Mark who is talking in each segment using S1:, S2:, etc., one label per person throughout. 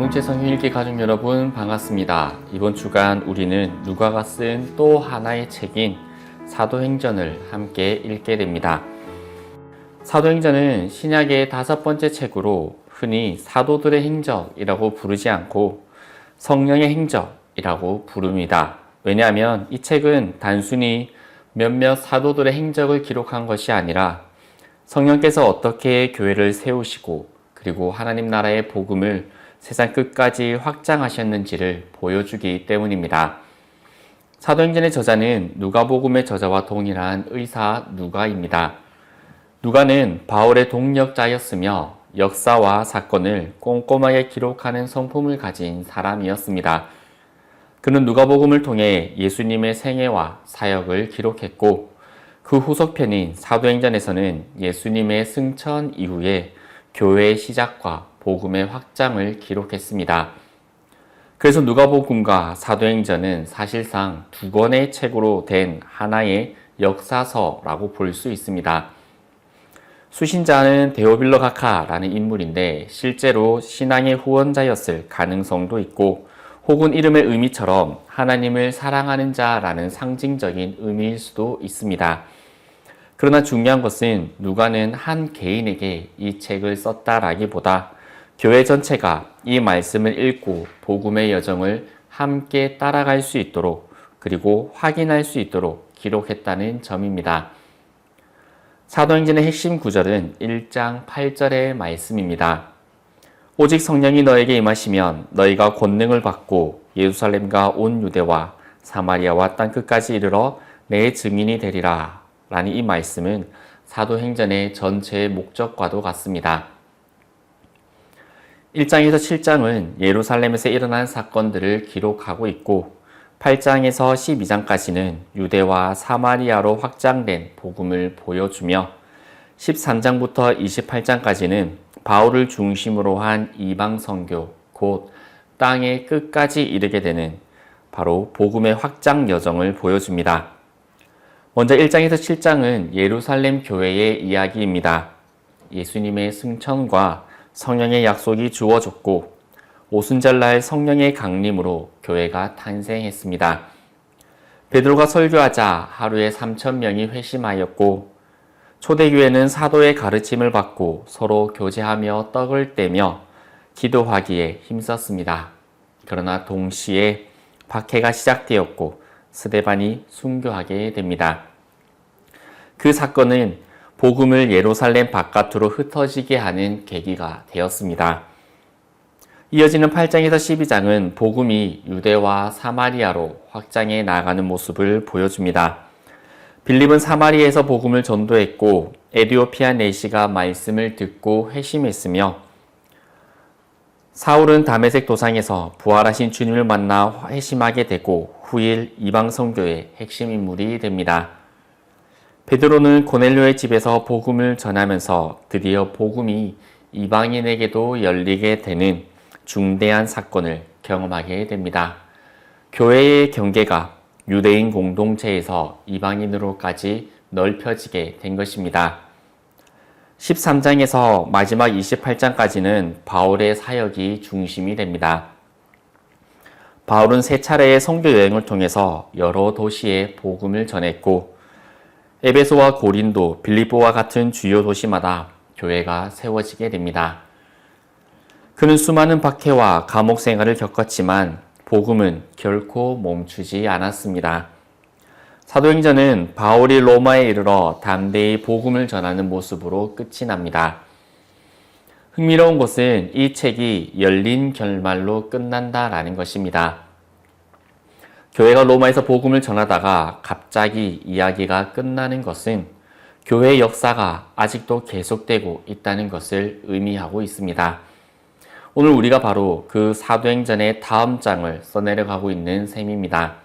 S1: 공동체 성경읽기 가족 여러분 반갑습니다. 이번 주간 우리는 누가가 쓴 또 하나의 책인 사도행전을 함께 읽게 됩니다. 사도행전은 신약의 5번째 책으로 흔히 사도들의 행적이라고 부르지 않고 성령의 행적이라고 부릅니다. 왜냐하면 이 책은 단순히 몇몇 사도들의 행적을 기록한 것이 아니라 성령께서 어떻게 교회를 세우시고 그리고 하나님 나라의 복음을 세상 끝까지 확장하셨는지를 보여주기 때문입니다. 사도행전의 저자는 누가복음의 저자와 동일한 의사 누가입니다. 누가는 바울의 동역자였으며 역사와 사건을 꼼꼼하게 기록하는 성품을 가진 사람이었습니다. 그는 누가복음을 통해 예수님의 생애와 사역을 기록했고 그 후속편인 사도행전에서는 예수님의 승천 이후에 교회의 시작과 복음의 확장을 기록했습니다. 그래서 누가복음과 사도행전은 사실상 두 권의 책으로 된 하나의 역사서라고 볼 수 있습니다. 수신자는 데오빌로 가카라는 인물인데 실제로 신앙의 후원자였을 가능성도 있고 혹은 이름의 의미처럼 하나님을 사랑하는 자라는 상징적인 의미일 수도 있습니다. 그러나 중요한 것은 누가는 한 개인에게 이 책을 썼다라기보다 교회 전체가 이 말씀을 읽고 복음의 여정을 함께 따라갈 수 있도록 그리고 확인할 수 있도록 기록했다는 점입니다. 사도행전의 핵심 구절은 1장 8절의 말씀입니다. 오직 성령이 너에게 임하시면 너희가 권능을 받고 예루살렘과 온 유대와 사마리아와 땅끝까지 이르러 내 증인이 되리라 라는 이 말씀은 사도행전의 전체의 목적과도 같습니다. 1장에서 7장은 예루살렘에서 일어난 사건들을 기록하고 있고 8장에서 12장까지는 유대와 사마리아로 확장된 복음을 보여주며 13장부터 28장까지는 바울을 중심으로 한 이방 선교, 곧 땅의 끝까지 이르게 되는 바로 복음의 확장 여정을 보여줍니다. 먼저 1장에서 7장은 예루살렘 교회의 이야기입니다. 예수님의 승천과 성령의 약속이 주어졌고 오순절날 성령의 강림으로 교회가 탄생했습니다. 베드로가 설교하자 하루에 3,000명이 회심하였고 초대교회는 사도의 가르침을 받고 서로 교제하며 떡을 떼며 기도하기에 힘썼습니다. 그러나 동시에 박해가 시작되었고 스데반이 순교하게 됩니다. 그 사건은 복음을 예루살렘 바깥으로 흩어지게 하는 계기가 되었습니다. 이어지는 8장에서 12장은 복음이 유대와 사마리아로 확장해 나가는 모습을 보여줍니다. 빌립은 사마리아에서 복음을 전도했고 에디오피아 내시가 말씀을 듣고 회심했으며 사울은 다메섹 도상에서 부활하신 주님을 만나 회심하게 되고 후일 이방 선교의 핵심 인물이 됩니다. 베드로는 고넬료의 집에서 복음을 전하면서 드디어 복음이 이방인에게도 열리게 되는 중대한 사건을 경험하게 됩니다. 교회의 경계가 유대인 공동체에서 이방인으로까지 넓혀지게 된 것입니다. 13장에서 마지막 28장까지는 바울의 사역이 중심이 됩니다. 바울은 3차례의 선교 여행을 통해서 여러 도시에 복음을 전했고 에베소와 고린도, 빌립보와 같은 주요 도시마다 교회가 세워지게 됩니다. 그는 수많은 박해와 감옥 생활을 겪었지만 복음은 결코 멈추지 않았습니다. 사도행전은 바울이 로마에 이르러 담대히 복음을 전하는 모습으로 끝이 납니다. 흥미로운 것은 이 책이 열린 결말로 끝난다라는 것입니다. 교회가 로마에서 복음을 전하다가 갑자기 이야기가 끝나는 것은 교회의 역사가 아직도 계속되고 있다는 것을 의미하고 있습니다. 오늘 우리가 바로 그 사도행전의 다음 장을 써내려가고 있는 셈입니다.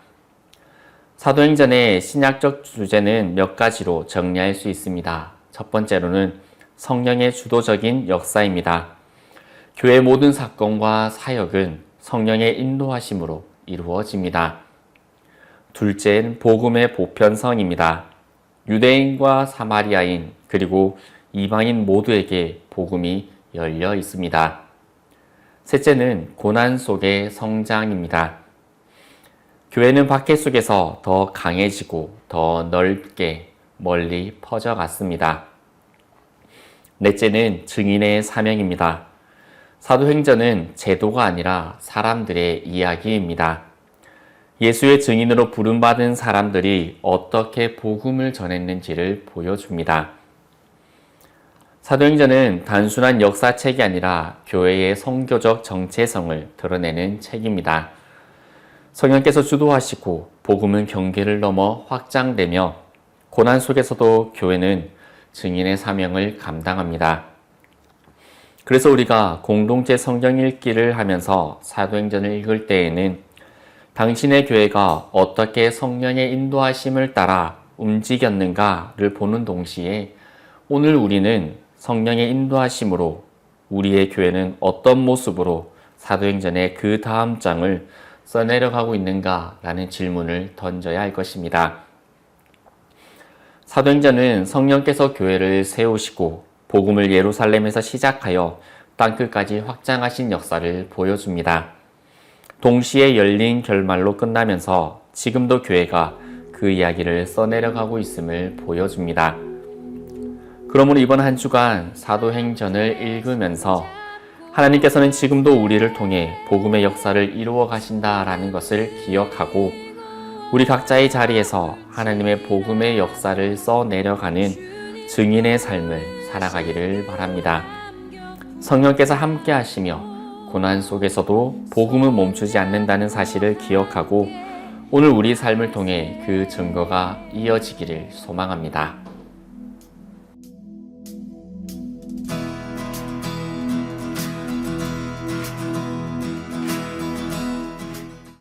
S1: 사도행전의 신약적 주제는 몇 가지로 정리할 수 있습니다. 첫 번째로는 성령의 주도적인 역사입니다. 교회의 모든 사건과 사역은 성령의 인도하심으로 이루어집니다. 둘째는 복음의 보편성입니다. 유대인과 사마리아인 그리고 이방인 모두에게 복음이 열려 있습니다. 셋째는 고난 속의 성장입니다. 교회는 박해 속에서 더 강해지고 더 넓게 멀리 퍼져갔습니다. 넷째는 증인의 사명입니다. 사도행전은 제도가 아니라 사람들의 이야기입니다. 예수의 증인으로 부름받은 사람들이 어떻게 복음을 전했는지를 보여줍니다. 사도행전은 단순한 역사책이 아니라 교회의 선교적 정체성을 드러내는 책입니다. 성령께서 주도하시고 복음은 경계를 넘어 확장되며 고난 속에서도 교회는 증인의 사명을 감당합니다. 그래서 우리가 공동체 성경 읽기를 하면서 사도행전을 읽을 때에는 당신의 교회가 어떻게 성령의 인도하심을 따라 움직였는가를 보는 동시에 오늘 우리는 성령의 인도하심으로 우리의 교회는 어떤 모습으로 사도행전의 그 다음 장을 써내려가고 있는가라는 질문을 던져야 할 것입니다. 사도행전은 성령께서 교회를 세우시고 복음을 예루살렘에서 시작하여 땅끝까지 확장하신 역사를 보여줍니다. 동시에 열린 결말로 끝나면서 지금도 교회가 그 이야기를 써내려가고 있음을 보여줍니다. 그러므로 이번 한 주간 사도행전을 읽으면서 하나님께서는 지금도 우리를 통해 복음의 역사를 이루어 가신다라는 것을 기억하고 우리 각자의 자리에서 하나님의 복음의 역사를 써내려가는 증인의 삶을 살아가기를 바랍니다. 성령께서 함께 하시며 고난 속에서도 복음은 멈추지 않는다는 사실을 기억하고 오늘 우리 삶을 통해 그 증거가 이어지기를 소망합니다.